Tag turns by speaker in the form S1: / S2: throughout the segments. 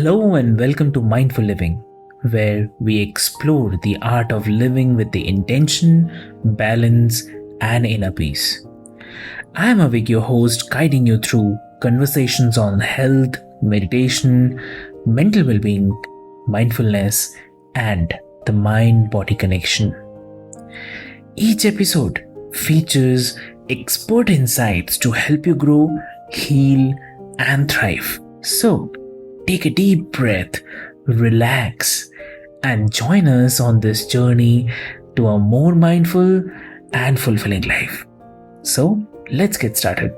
S1: Hello and welcome to Mindful Living, where we explore the art of living with the intention, balance, and inner peace. I am Avik, your host, guiding you through conversations on health, meditation, mental well being, mindfulness, and the mind body connection. Each episode features expert insights to help you grow, heal, and thrive. So, take a deep breath, relax, and join us on this journey to a more mindful and fulfilling life. So, let's get started.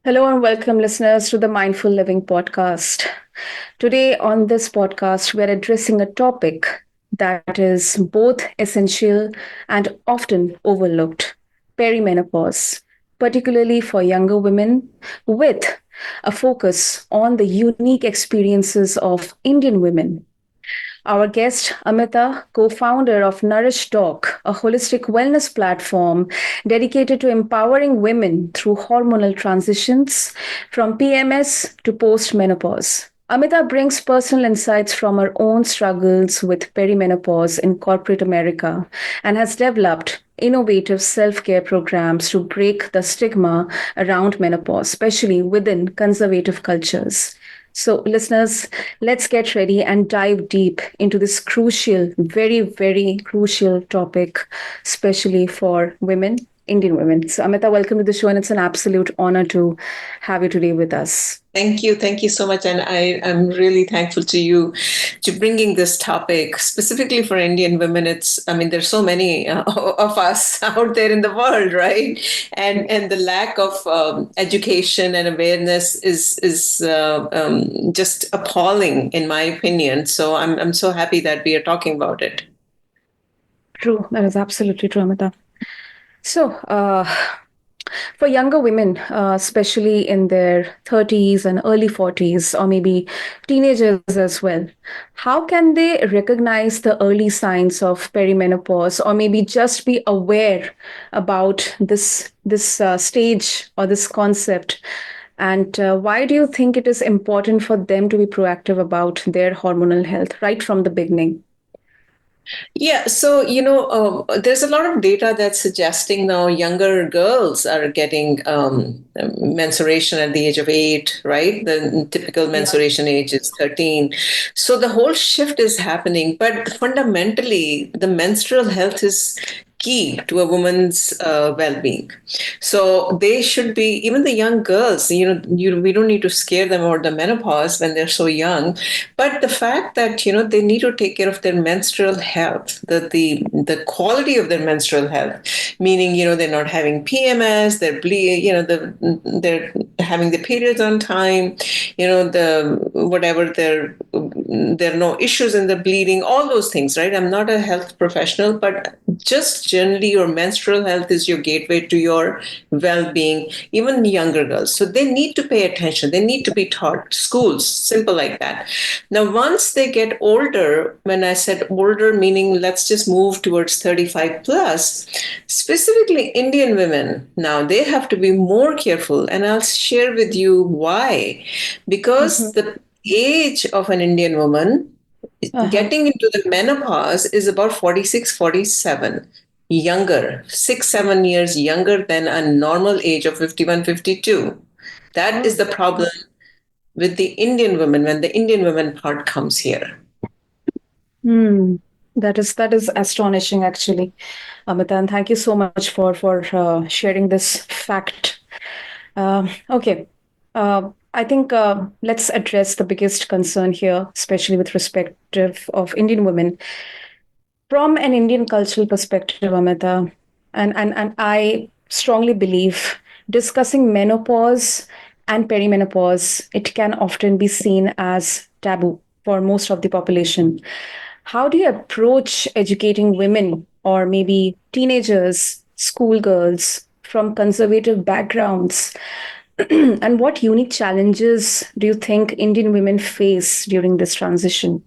S2: Hello and welcome, listeners, to the Mindful Living podcast. Today, on this podcast, we're addressing a topic that is both essential and often overlooked: perimenopause, particularly for younger women, with a focus on the unique experiences of Indian women. Our guest, Amita, co founder of Nourish Doc, a holistic wellness platform dedicated to empowering women through hormonal transitions from PMS to postmenopause. Amita brings personal insights from her own struggles with perimenopause in corporate America and has developed innovative self care programs to break the stigma around menopause, especially within conservative cultures. So, listeners, let's get ready and dive deep into this crucial, very, very crucial topic, especially for women, Indian women. So, Amita, welcome to the show, and it's an absolute honor to have you today with us.
S3: Thank you. Thank you so much. And I am really thankful to you to bringing this topic specifically for Indian women. There's so many of us out there in the world, right? And the lack of education and awareness is just appalling, in my opinion. So I'm so happy that we are talking about it.
S2: True. That is absolutely true, Amita. So, for younger women, especially in their 30s and early 40s, or maybe teenagers as well, how can they recognize the early signs of perimenopause, or maybe just be aware about this stage or this concept? And why do you think it is important for them to be proactive about their hormonal health right from the beginning?
S3: Yeah, so there's a lot of data that's suggesting now younger girls are getting menstruation at the age of 8, right? The typical
S2: Yeah.
S3: menstruation age is 13. So the whole shift is happening, but fundamentally, the menstrual health is key to a woman's well-being. So they should be, even the young girls, we don't need to scare them about the menopause when they're so young, but the fact that, they need to take care of their menstrual health, the quality of their menstrual health, meaning, they're not having PMS, they're having the periods on time, the whatever there are no issues in the bleeding, all those things, right? I'm not a health professional, but just generally your menstrual health is your gateway to your well-being, even younger girls. So they need to pay attention. They need to be taught. Schools, simple like that. Now, once they get older, when I said older, meaning let's just move towards 35 plus, specifically Indian women, now they have to be more careful. And I'll share with you why. Because
S2: Mhm.
S3: the age of an Indian woman
S2: Uh-huh.
S3: getting into the menopause is about 46, 47, younger, 6, 7 years younger than a normal age of 51, 52. That is
S2: Oh.
S3: the problem with the Indian women when the Indian women part comes here.
S2: Hmm. That is astonishing, actually, Amita, and thank you so much for sharing this fact. Okay, I think let's address the biggest concern here, especially with respect of Indian women from an Indian cultural perspective, Amita, and I strongly believe discussing menopause and perimenopause, it can often be seen as taboo for most of the population. How do you approach educating women or maybe teenagers, schoolgirls from conservative backgrounds? And what unique challenges do you think Indian women face during this transition?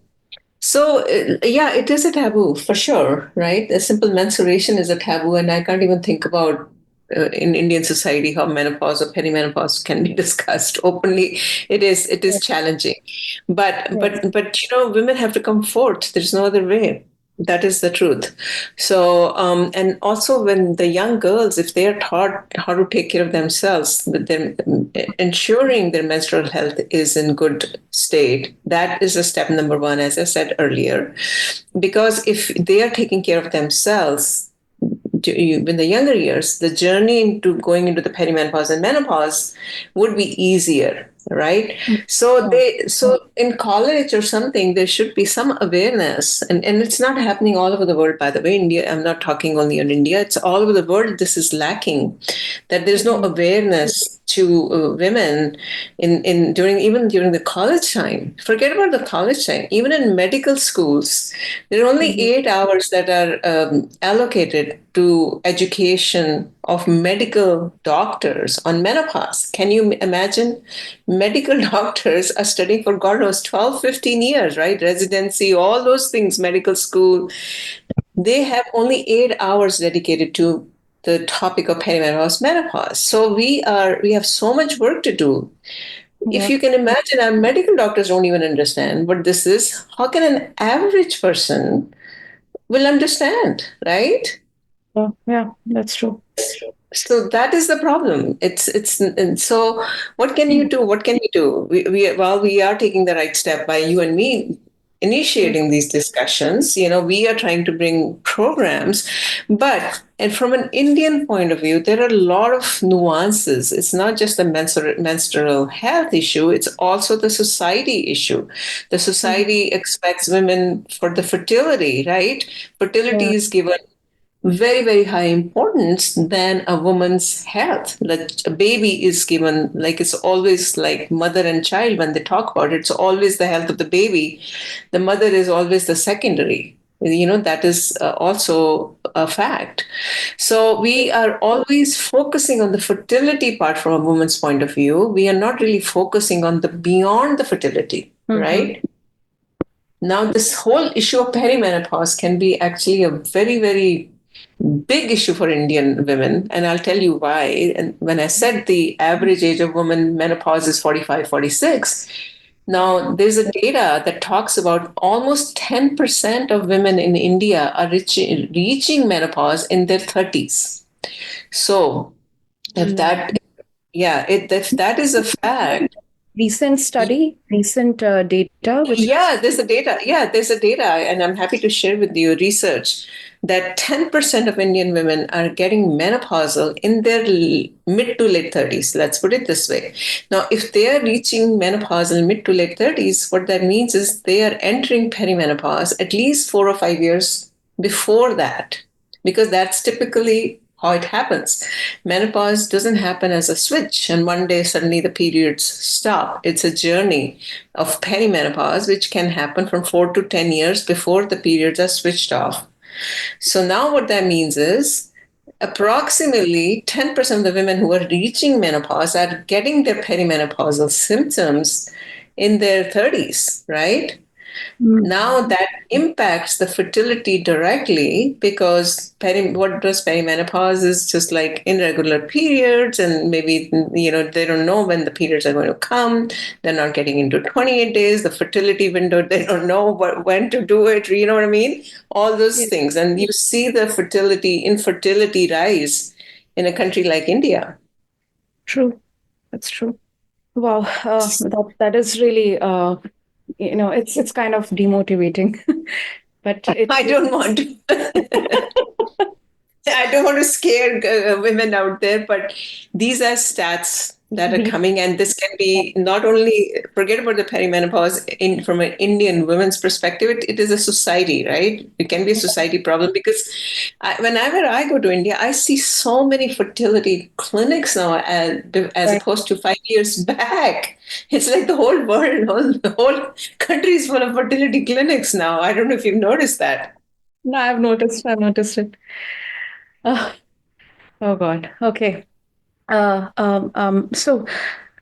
S3: So, yeah, it is a taboo for sure, right? A simple menstruation is a taboo, and I can't even think about in Indian society how menopause or perimenopause can be discussed openly. It is challenging,
S2: Yes.
S3: but women have to come forth. There's no other way. That is the truth. So, and also when the young girls, if they are taught how to take care of themselves, with them ensuring their menstrual health is in good state, that is a step number one, as I said earlier. Because if they are taking care of themselves, in the younger years, the journey into going into the perimenopause and menopause would be easier, right? So
S2: Yeah.
S3: in college or something, there should be some awareness, and it's not happening all over the world, by the way. India, I'm not talking only on India, it's all over the world. This is lacking, that there's no
S2: Mhm.
S3: awareness to women in during even during the college time. Forget about the college time. Even in medical schools, there are only
S2: Mhm.
S3: 8 hours that are allocated to education of medical doctors on menopause. Can you imagine? Medical doctors are studying for God knows 12, 15 years, right? Residency, all those things, medical school. They have only 8 hours dedicated to the topic of perimenopause, menopause. So we have so much work to do. If
S2: Yeah.
S3: you can imagine, our medical doctors don't even understand what this is. How can an average person will understand, right?
S2: Yeah. Yeah. That's true.
S3: So that is the problem. It's and so what can you do? What can we do? While we are taking the right step by you and me initiating these discussions, we are trying to bring programs, but and from an Indian point of view, there are a lot of nuances. It's not just the menstrual health issue, it's also the society issue. The
S2: Mhm.
S3: society expects women for the fertility, right? Fertility
S2: Yeah.
S3: is given very, very high importance than a woman's health. Like a baby is given, like it's always like mother and child when they talk about it, it's always the health of the baby. The mother is always the secondary. That is also a fact. So we are always focusing on the fertility part from a woman's point of view. We are not really focusing on the beyond the fertility,
S2: Mhm.
S3: right? Now, this whole issue of perimenopause can be actually a very, very big issue for Indian women, and I'll tell you why. And when I said the average age of women menopause is 45, 46, now there's a data that talks about almost 10% of women in India are reaching menopause in their 30s. So if
S2: Mm.
S3: that, yeah, if that is a fact.
S2: Recent study, recent data, which
S3: Yeah, there's a data. Yeah, there's a data, and I'm happy to share with you research that 10% of Indian women are getting menopausal in their mid to late 30s. Let's put it this way. Now, if they are reaching menopause in mid to late 30s, what that means is they are entering perimenopause at least 4 or 5 years before that, because that's typically how it happens. Menopause doesn't happen as a switch and one day suddenly the periods stop. It's a journey of perimenopause, which can happen from 4 to 10 years before the periods are switched off. So now what that means is approximately 10% of the women who are reaching menopause are getting their perimenopausal symptoms in their 30s, right? Now that impacts the fertility directly because what does perimenopause is just like irregular periods, and maybe they don't know when the periods are going to come. They're not getting into 28 days, the fertility window. They don't know when to do it. You know what I mean? All those
S2: yeah,
S3: things, and you see the infertility rise in a country like India.
S2: true. That's true. Wow, that is really it's kind of demotivating, but
S3: I don't want to. I don't want to scare women out there, but these are stats that are coming, and this can be not only forget about the perimenopause from an Indian women's perspective. It is a society, right? It can be a society problem because whenever I go to India, I see so many fertility clinics now, as
S2: Right.
S3: opposed to 5 years back. It's like the whole world, the whole country is full of fertility clinics now. I don't know if you've noticed that.
S2: No, I've noticed. I've noticed it. Oh, oh God. Okay. So,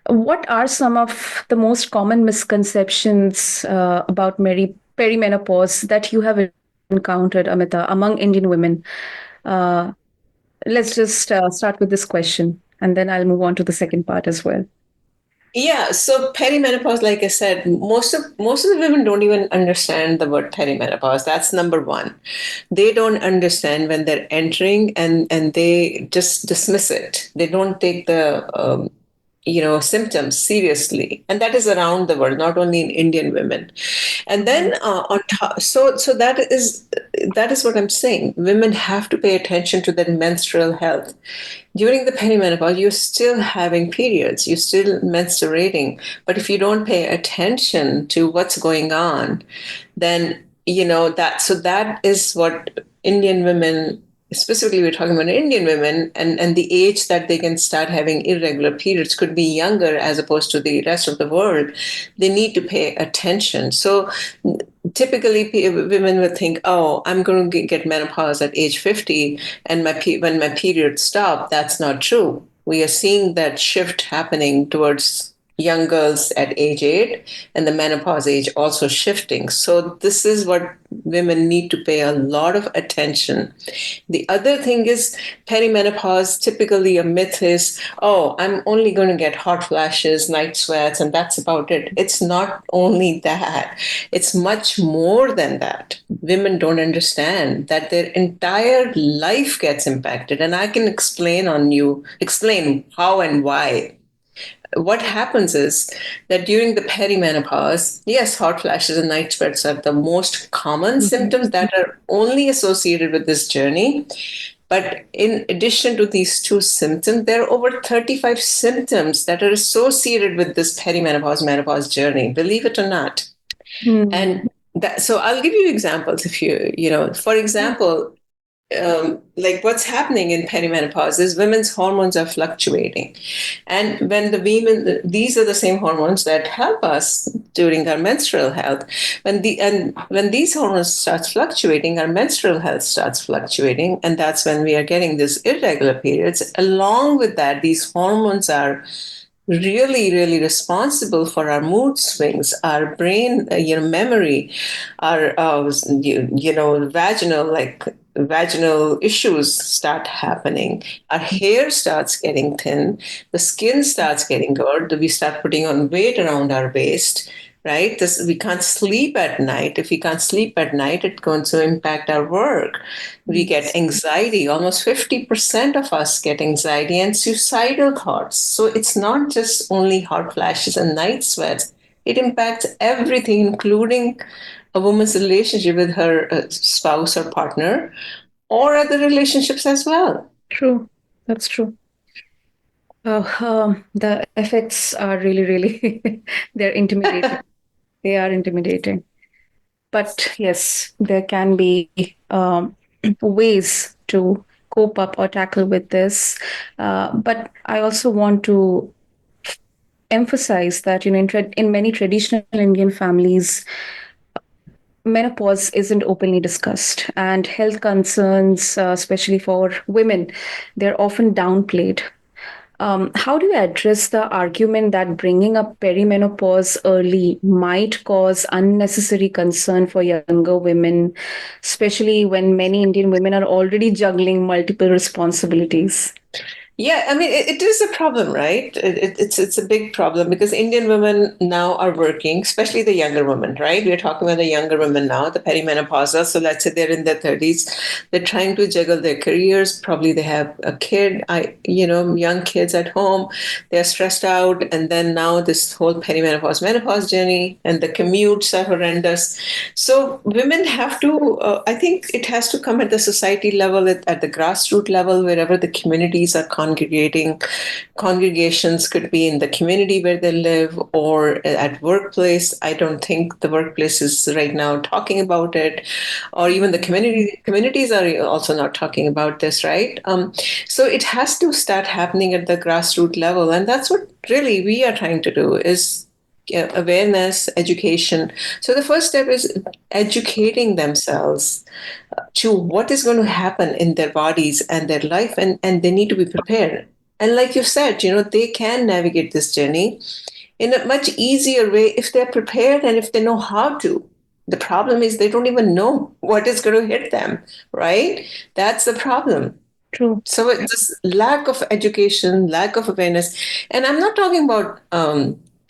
S2: what are some of the most common misconceptions about perimenopause that you have encountered, Amita, among Indian women? Uh, let's just start with this question, and then I'll move on to the second part as well.
S3: Yeah, so perimenopause, like I said, most of the women don't even understand the word perimenopause. That's number one. They don't understand when they're entering, and they just dismiss it. They don't take the symptoms seriously, and that is around the world, not only in Indian women. And then on top, so that is what I'm saying. Women have to pay attention to their menstrual health. During the perimenopause, you're still having periods, you're still menstruating, but if you don't pay attention to what's going on, then that is what Indian women, specifically we're talking about Indian women, and the age that they can start having irregular periods could be younger as opposed to the rest of the world. They need to pay attention. So typically women would think, oh, I'm going to get menopause at age 50, and when my periods stop. That's not true. We are seeing that shift happening towards young girls at age 8, and the menopause age also shifting. So this is what women need to pay a lot of attention. The other thing is perimenopause, typically a myth is, oh, I'm only going to get hot flashes, night sweats, and that's about it. It's not only that, it's much more than that. Women don't understand that their entire life gets impacted. And I can explain how and why. What happens is that during the perimenopause, yes, hot flashes and night sweats are the most common
S2: Mhm.
S3: symptoms that are only associated with this journey. But in addition to these two symptoms, there are over 35 symptoms that are associated with this perimenopause menopause journey, believe it or not.
S2: Hmm.
S3: And so I'll give you examples if for
S2: Yeah.
S3: example, like what's happening in perimenopause is women's hormones are fluctuating. And when the women, these are the same hormones that help us during our menstrual health. When these hormones starts fluctuating, our menstrual health starts fluctuating, and that's when we are getting these irregular periods. Along with that, these hormones are really really responsible for our mood swings, our brain memory, our vaginal issues start happening. Our hair starts getting thin, the skin starts getting good, we start putting on weight around our waist, right? We can't sleep at night. If we can't sleep at night, it's going to impact our work. We get
S2: Yes.
S3: anxiety. Almost 50% of us get anxiety and suicidal thoughts. So it's not just only hot flashes and night sweats. It impacts everything, including a woman's relationship with her spouse or partner, or other relationships as well.
S2: True. That's true. The effects are really, really, they're intimidating. They are intimidating. But yes, there can be ways to cope up or tackle with this. But I also want to emphasize that, in many traditional Indian families, menopause isn't openly discussed, and health concerns, especially for women, they're often downplayed. How do you address the argument that bringing up perimenopause early might cause unnecessary concern for younger women, especially when many Indian women are already juggling multiple responsibilities?
S3: Yeah, I mean, it is a problem, right? It's a big problem because Indian women now are working, especially the younger women, right? We're talking about the younger women now, the perimenopausal. So let's say they're in their 30s, they're trying to juggle their careers. Probably they have a kid, young kids at home. They're stressed out, and then now this whole perimenopause menopause journey, and the commutes are horrendous. So women have to. I think it has to come at the society level, at the grassroots level, wherever the communities are congregating. Congregations could be in the community where they live or at workplace. I don't think the workplace is right now talking about it, or even the communities are also not talking about this, right? So it has to start happening at the grassroots level, and that's what really we are trying to do is awareness, education. So the first step is educating themselves to what is going to happen in their bodies and their life, and they need to be prepared. And like you said, they can navigate this journey in a much easier way if they're prepared and if they know how to. The problem is they don't even know what is going to hit them, right? That's the problem.
S2: True.
S3: So it's this lack of education, lack of awareness, and I'm not talking about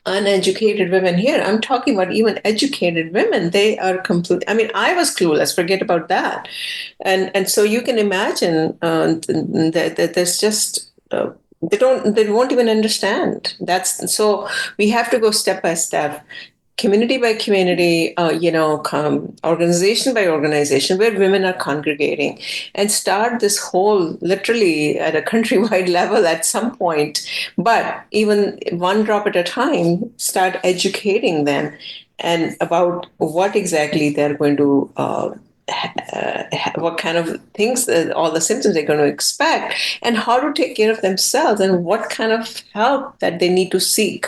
S3: uneducated women here. I'm talking about even educated women. They are complete. I mean, I was clueless. Forget about that. And so you can imagine that there's just. They won't even understand. That's so we have to go step by step, community by community, organization by organization, where women are congregating, and start this whole literally at a countrywide level at some point. But even one drop at a time, start educating them and about what exactly they're going to. What kind of things, all the symptoms they're going to expect, and how to take care of themselves, and what kind of help that they need to seek.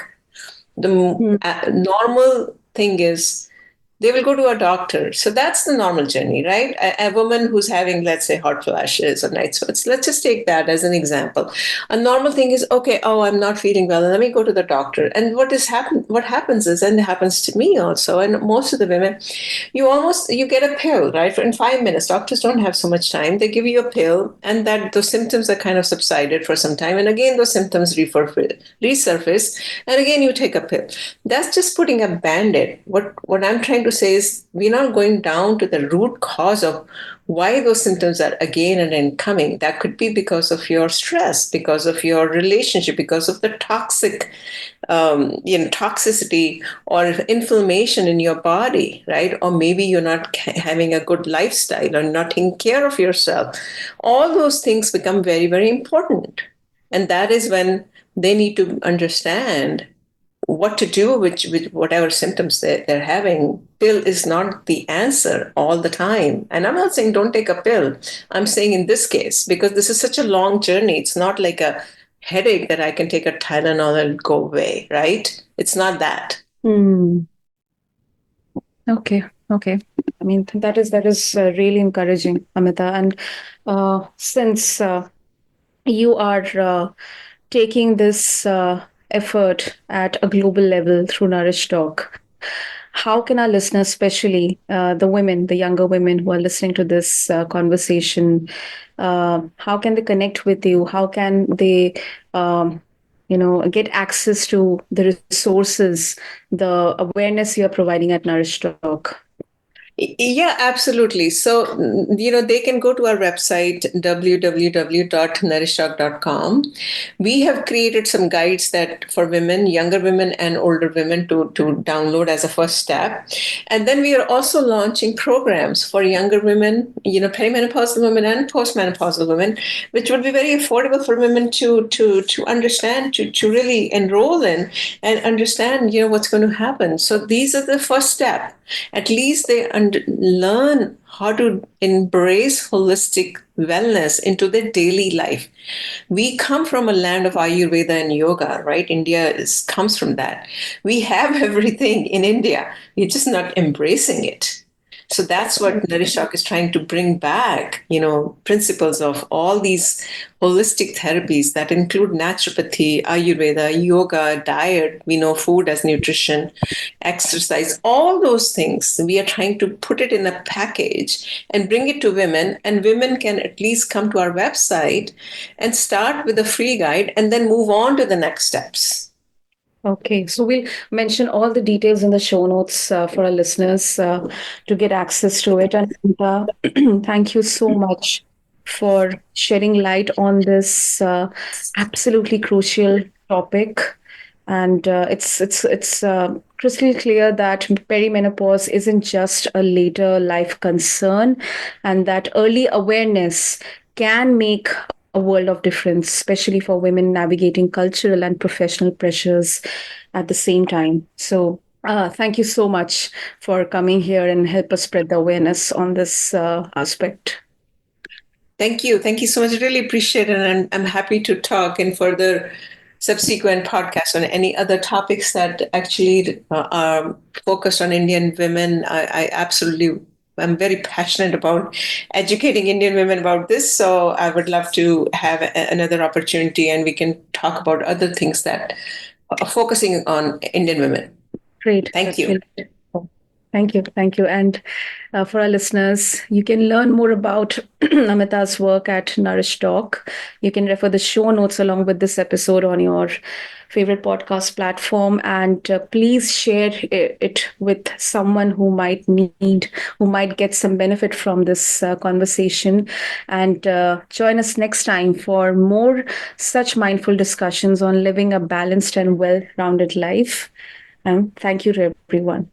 S3: The
S2: Mm.
S3: normal thing is they will go to a doctor. So that's the normal journey, right? A woman who's having, let's say, hot flashes or night sweats, let's just take that as an example. A normal thing is, okay, oh, I'm not feeling well. Let me go to the doctor. And what happens is, and it happens to me also, and most of the women, you get a pill, right? In 5 minutes, doctors don't have so much time. They give you a pill, and that those symptoms are kind of subsided for some time. And again, those symptoms resurface, and again, you take a pill. That's just putting a band-aid. What I'm trying to say is we're not going down to the root cause of why those symptoms are again and again coming. That could be because of your stress, because of your relationship, because of the toxicity or inflammation in your body, right? Or maybe you're not having a good lifestyle or not taking care of yourself. All those things become very, very important. And that is when they need to understand what to do with whatever symptoms they're having. Pill is not the answer all the time. And I'm not saying don't take a pill. I'm saying in this case, because this is such a long journey, it's not like a headache that I can take a Tylenol and go away, right? It's not that.
S2: Mm. Okay. Okay. I mean, that is really encouraging, Amita. And since you are taking this effort at a global level through Nourish Doc, how can our listeners, especially the women, the younger women who are listening to this conversation, how can they connect with you? How can they, get access to the resources, the awareness you are providing at Nourish Doc?
S3: Yeah, absolutely. So, they can go to our website, www.nourishdoc.com. We have created some guides that for women, younger women and older women to download as a first step. And then we are also launching programs for younger women, perimenopausal women and postmenopausal women, which would be very affordable for women to understand, to really enroll in and understand, what's going to happen. So these are the first step. At least they learn how to embrace holistic wellness into their daily life. We come from a land of Ayurveda and yoga, right? India comes from that. We have everything in India. We're just not embracing it. So that's what Nourish Doc is trying to bring back, principles of all these holistic therapies that include naturopathy, Ayurveda, yoga, diet, we know food as nutrition, exercise, all those things. We are trying to put it in a package and bring it to women, and women can at least come to our website and start with a free guide and then move on to the next steps.
S2: Okay, so we'll mention all the details in the show notes for our listeners to get access to it. And thank you so much for shedding light on this absolutely crucial topic. And it's crystal clear that perimenopause isn't just a later life concern, and that early awareness can make a world of difference, especially for women navigating cultural and professional pressures at the same time. So, thank you so much for coming here and help us spread the awareness on this aspect.
S3: Thank you. Thank you so much. I really appreciate it. And I'm happy to talk in further subsequent podcasts on any other topics that actually are focused on Indian women. I absolutely, I'm very passionate about educating Indian women about this. So I would love to have another opportunity and we can talk about other things that are focusing on Indian women.
S2: Great.
S3: Thank you.
S2: Thank Thank you. Thank you. And for our listeners, you can learn more about Amita's work at Nourish Doc. You can refer the show notes along with this episode on your favorite podcast platform. And please share it with someone who might need, who might get some benefit from this conversation. And join us next time for more such mindful discussions on living a balanced and well rounded life. And thank you to everyone.